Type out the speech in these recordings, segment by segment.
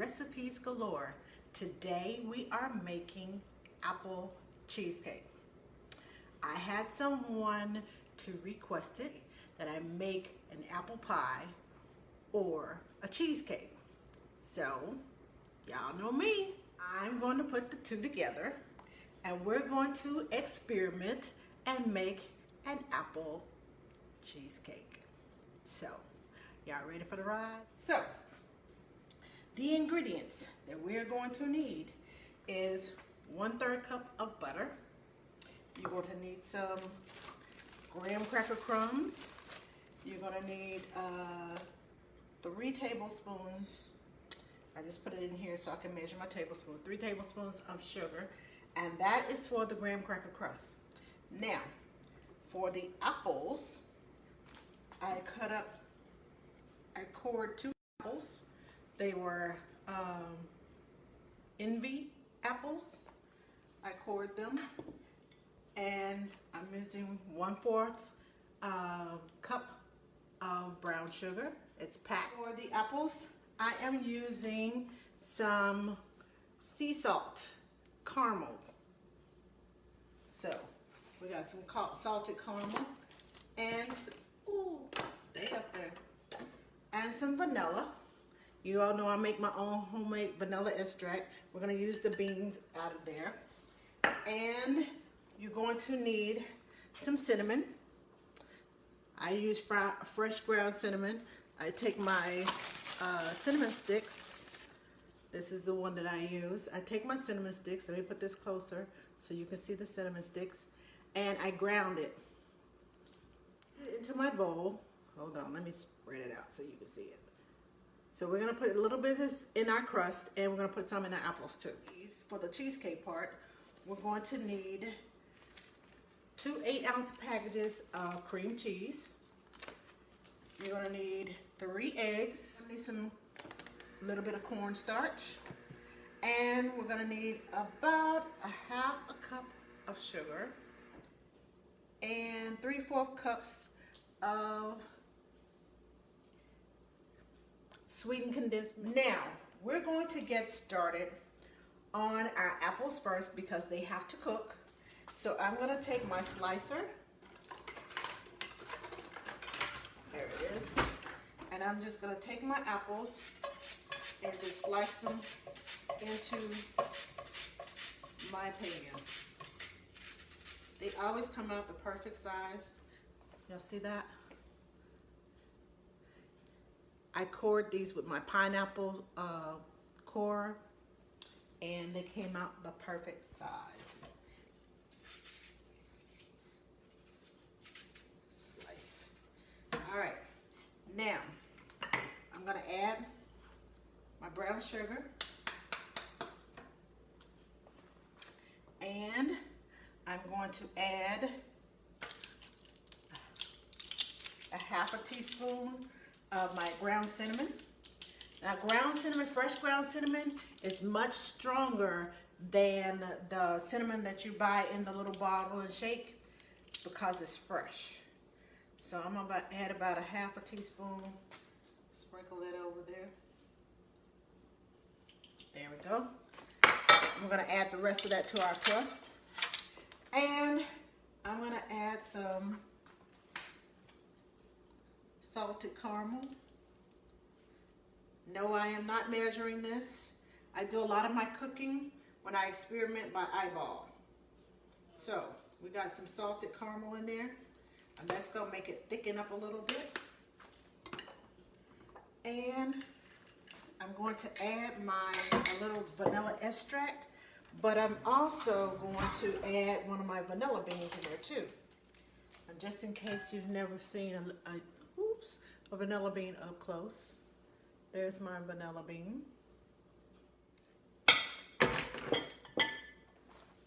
Recipes Galore. Today we are making apple cheesecake. I had someone to request it that I make an apple pie or a cheesecake. So, y'all know me. I'm going to put the two together and we're going to experiment and make an apple cheesecake. So, y'all ready for the ride? So, the ingredients that we're going to need is 1/3 cup of butter. You're going to need some graham cracker crumbs. You're going to need 3 tablespoons. I just put it in here so I can measure my tablespoons. 3 tablespoons of sugar, and that is for the graham cracker crust. Now, for the apples, I cored 2 apples. They were Envy apples. I cored them, and I'm using 1/4 cup of brown sugar. It's packed. For the apples, I am using some sea salt caramel. So we got some salted caramel and stay up there, and some vanilla. You all know I make my own homemade vanilla extract. We're going to use the beans out of there. And you're going to need some cinnamon. I use fresh ground cinnamon. I take my cinnamon sticks. This is the one that I use. I take my cinnamon sticks. Let me put this closer so you can see the cinnamon sticks. And I ground it into my bowl. Hold on, let me spread it out so you can see it. So we're gonna put a little bit of this in our crust, and we're gonna put some in the apples too. For the cheesecake part, we're going to need 2 8-ounce packages of cream cheese. You're gonna need 3 eggs. I need a little bit of cornstarch, and we're gonna need about 1/2 cup of sugar and 3/4 cups of sweetened condensed. Now, we're going to get started on our apples first because they have to cook. So I'm going to take my slicer. There it is. And I'm just going to take my apples and just slice them into my pan. They always come out the perfect size. Y'all see that? I cored these with my pineapple core, and they came out the perfect size. Slice. All right, now I'm gonna add my brown sugar, and I'm going to add 1/2 teaspoon of my ground cinnamon. Now, ground cinnamon, fresh ground cinnamon is much stronger than the cinnamon that you buy in the little bottle and shake because it's fresh. So I'm about to add about 1/2 teaspoon. Sprinkle that over there. There we go. I'm gonna add the rest of that to our crust. And I'm gonna add some salted caramel. No, I am not measuring this. I do a lot of my cooking when I experiment by eyeball. So we got some salted caramel in there, and that's gonna make it thicken up a little bit. And I'm going to add a little vanilla extract, but I'm also going to add one of my vanilla beans in there too. And just in case you've never seen a vanilla bean up close. There's my vanilla bean.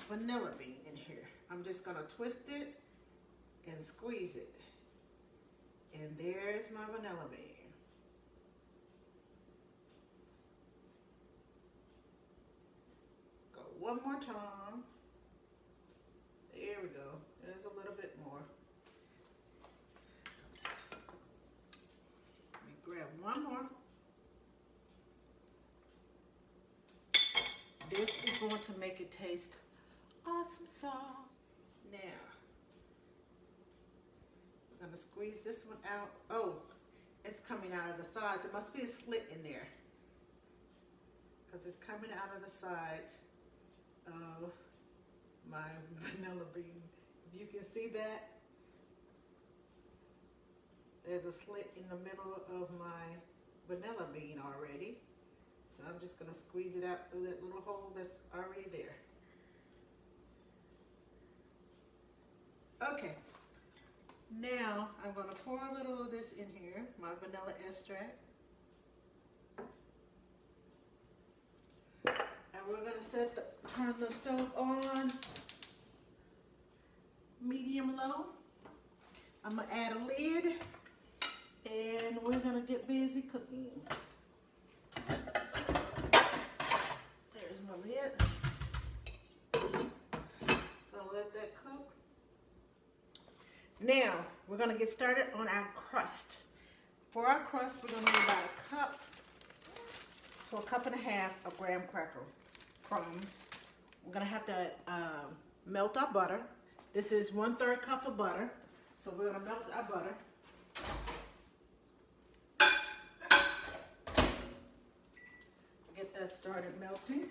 Vanilla bean in here. I'm just gonna twist it and squeeze it. And there's my vanilla bean. Go one more time. There we go. There's a little bit more. Grab one more. make it taste awesome sauce. Now, we're gonna squeeze this one out. Oh, it's coming out of the sides. It must be a slit in there because it's coming out of the sides of my vanilla bean. If you can see that, there's a slit in the middle of my vanilla bean already. So I'm just gonna squeeze it out through that little hole that's already there. Okay, now I'm gonna pour a little of this in here, my vanilla extract. And we're gonna turn the stove on medium-low. I'm gonna add a lid and we're gonna get busy cooking. There's my lid. Gonna let that cook. Now, we're gonna get started on our crust. For our crust, we're gonna need about a cup to a cup and a half of graham cracker crumbs. We're gonna have to melt our butter. This is 1/3 cup of butter. So we're gonna melt our butter. Get that started melting.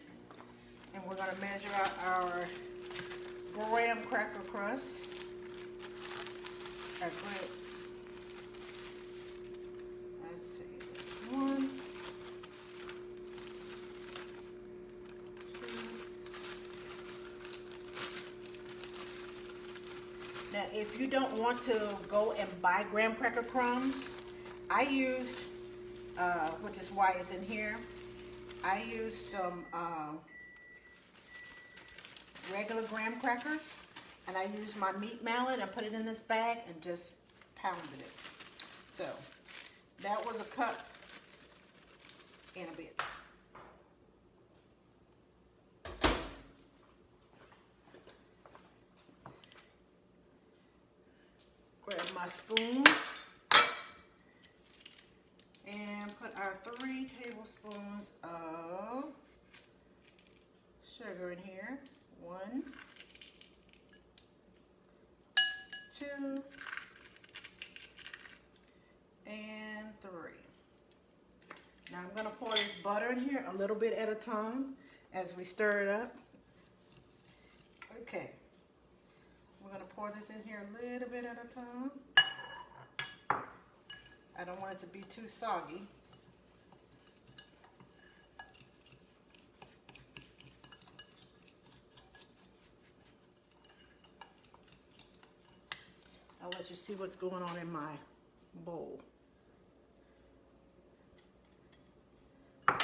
And we're gonna measure out our graham cracker crust. Let's see, 1, 2. Now, if you don't want to go and buy graham cracker crumbs, I used, which is why it's in here, I used some regular graham crackers. And I used my meat mallet and put it in this bag and just pounded it. So that was a cup and a bit. Grab my spoon and put our 3 tablespoons of sugar in here. 1, 2, and 3. Now I'm going to pour this butter in here a little bit at a time as we stir it up. Okay, we're going to pour this in here a little bit at a time. I don't want it to be too soggy. I'll let you see what's going on in my bowl. And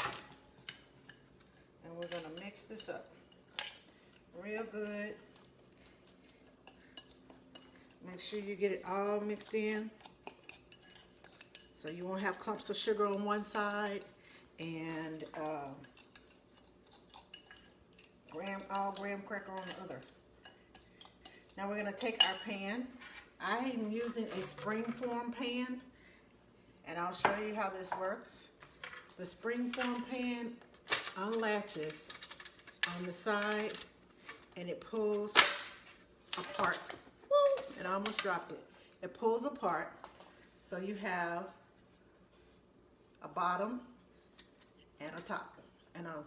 we're going to mix this up real good. Make sure you get it all mixed in so you won't have clumps of sugar on one side and graham cracker on the other. Now we're going to take our pan. I am using a springform pan, and I'll show you how this works. The springform pan unlatches on the side, and it pulls apart. Woo! And I almost dropped it. It pulls apart, so you have a bottom and a top and a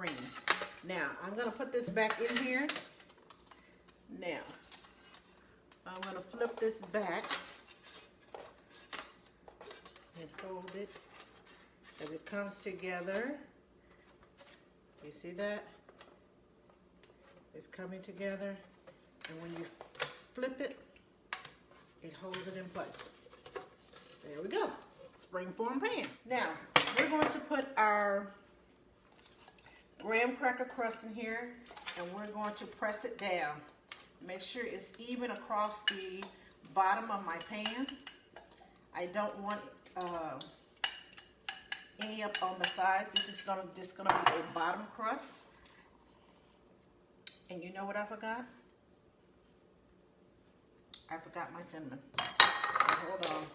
ring. Now, I'm going to put this back in here. Now, I'm going to flip this back and hold it as it comes together. You see that? It's coming together, and when you flip it, it holds it in place. There we go. Springform pan. Now, we're going to put our graham cracker crust in here, and we're going to press it down. Make sure it's even across the bottom of my pan. I don't want any up on the sides. This is just gonna be a bottom crust. And you know what I forgot? I forgot my cinnamon. So hold on.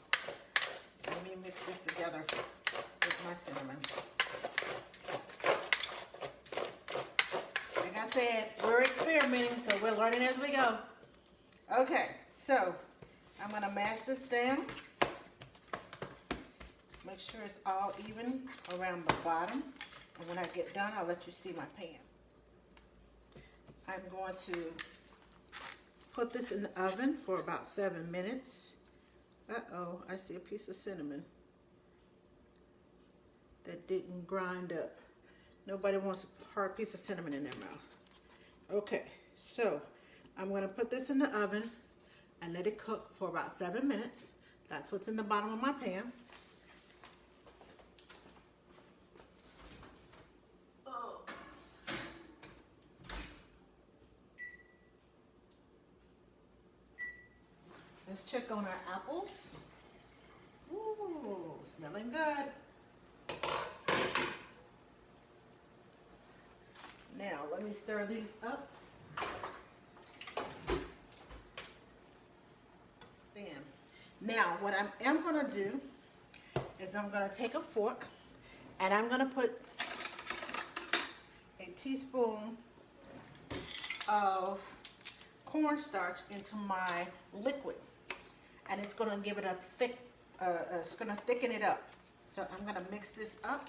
Let me mix this together with my cinnamon. I got said, we're experimenting, so we're learning as we go. Okay, so I'm gonna mash this down. Make sure it's all even around the bottom. And when I get done, I'll let you see my pan. I'm going to put this in the oven for about 7 minutes. Uh-oh, I see a piece of cinnamon that didn't grind up. Nobody wants a hard piece of cinnamon in their mouth. Okay, so I'm gonna put this in the oven and let it cook for about 7 minutes. That's what's in the bottom of my pan. Let's check on our apples. Ooh, smelling good. Now, let me stir these up. Now, what I am going to do is I'm going to take a fork and I'm going to put a teaspoon of cornstarch into my liquid. And it's going to give it a thick, it's going to thicken it up. So I'm going to mix this up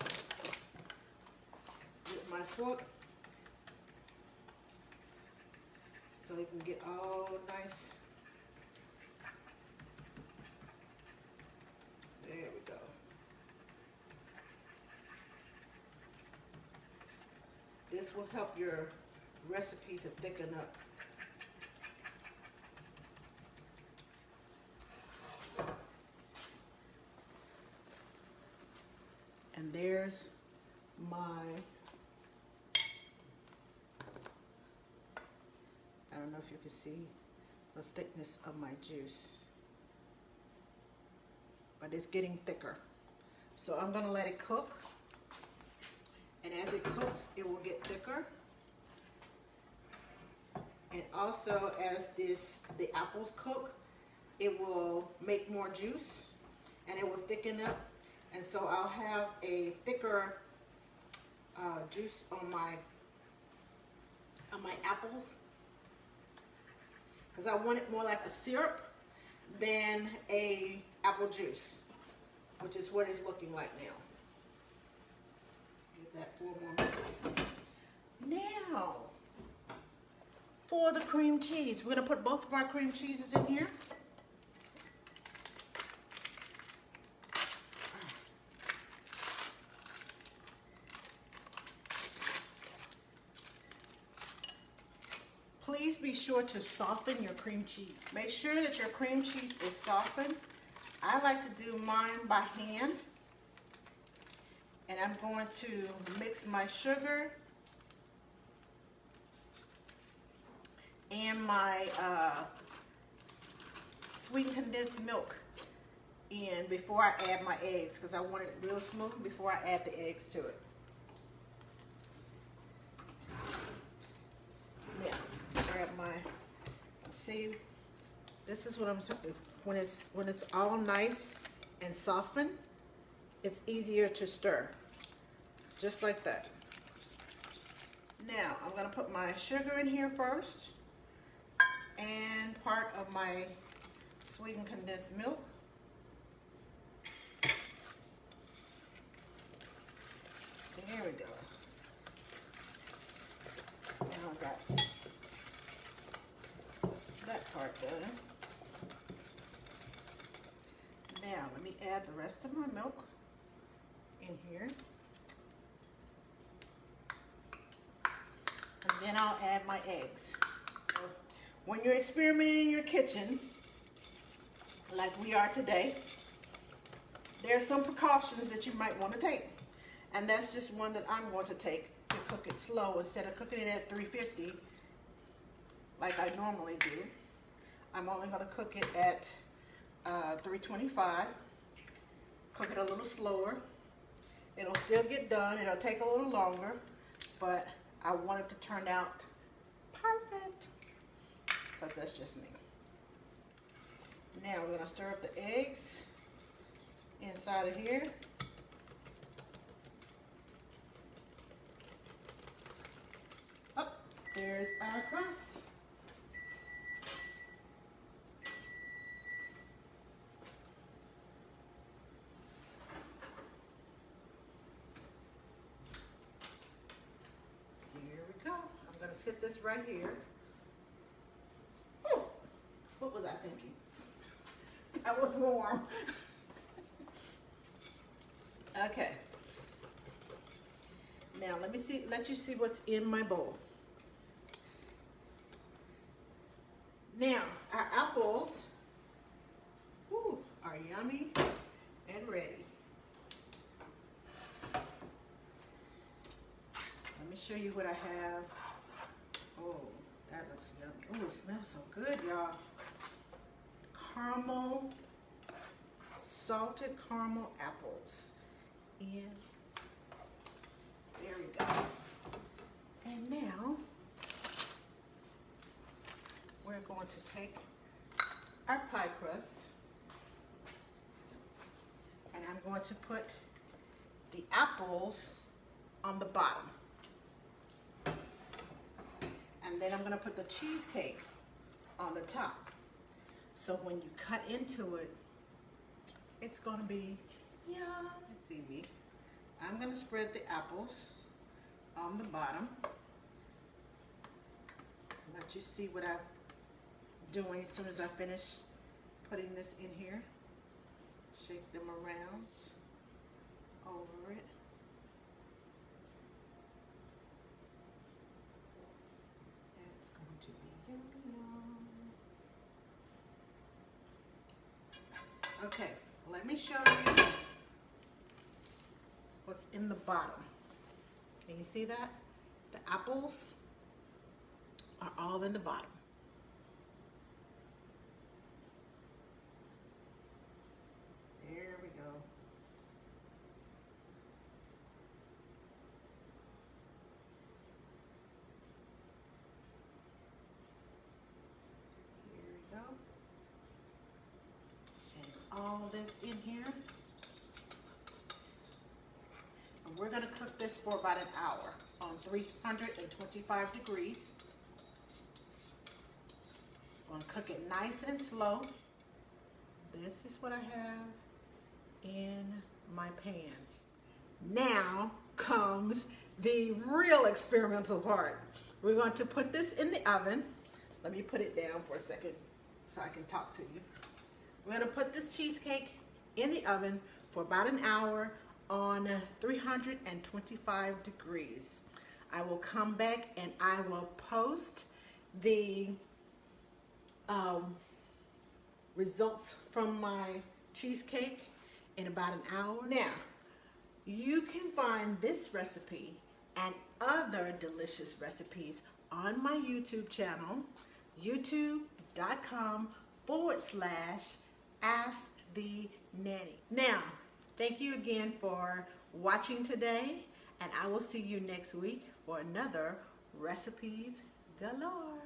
with my fork so it can get all nice. There we go. This will help your recipe to thicken up. And there's my, I don't know if you can see the thickness of my juice, but it's getting thicker. So I'm gonna let it cook. And as it cooks, it will get thicker. And also as the apples cook, it will make more juice and it will thicken up. And so I'll have a thicker juice on my apples, because I want it more like a syrup than a apple juice, which is what it's looking like now. Give that 4 more minutes. Now, for the cream cheese, we're gonna put both of our cream cheeses in here. Please be sure to soften your cream cheese. Make sure that your cream cheese is softened. I like to do mine by hand. And I'm going to mix my sugar and my sweetened condensed milk in before I add my eggs, because I want it real smooth before I add the eggs to it. Now, grab my, see, this is what I'm saying. When it's all nice and softened, it's easier to stir, just like that. Now, I'm gonna put my sugar in here first, and part of my sweetened condensed milk. There we go. Now I got that part done. Now let me add the rest of my milk in here. And then I'll add my eggs. So when you're experimenting in your kitchen, like we are today, there's some precautions that you might want to take. And that's just one that I'm going to take, to cook it slow instead of cooking it at 350 like I normally do. I'm only going to cook it at 325. Cook it a little slower. It'll still get done. It'll take a little longer, but I want it to turn out perfect, because that's just me. Now we're going to stir up the eggs inside of here. there's our crust. Here we go. I'm going to sit this right here. Ooh, what was I thinking? That was warm. Okay. Now let you see what's in my bowl. Now our apples are yummy and ready. Let me show you what I have. Oh, that looks yummy. Oh, it smells so good, y'all. Caramel, salted caramel apples. And there we go. And now we're going to take our pie crust and I'm going to put the apples on the bottom. And then I'm going to put the cheesecake on the top. So when you cut into it, it's going to be yum. Let's see me. I'm going to spread the apples on the bottom. Let you see what I'm doing as soon as I finish putting this in here. Shake them around over it. That's going to be yum. Okay, let me show you what's in the bottom. Can you see that? The apples are all in the bottom. There we go. Here we go. And all this in here. And we're going to cook this for about an hour on 325 degrees. It's going to cook it nice and slow. This is what I have in my pan. Now comes the real experimental part. We're going to put this in the oven. Let me put it down for a second so I can talk to you. We're going to put this cheesecake in the oven for about an hour on 325 degrees. I will come back and I will post the results from my cheesecake in about an hour. Now, you can find this recipe and other delicious recipes on my YouTube channel, youtube.com/AskTheNanny. Now, thank you again for watching today, and I will see you next week for another Recipes Galore.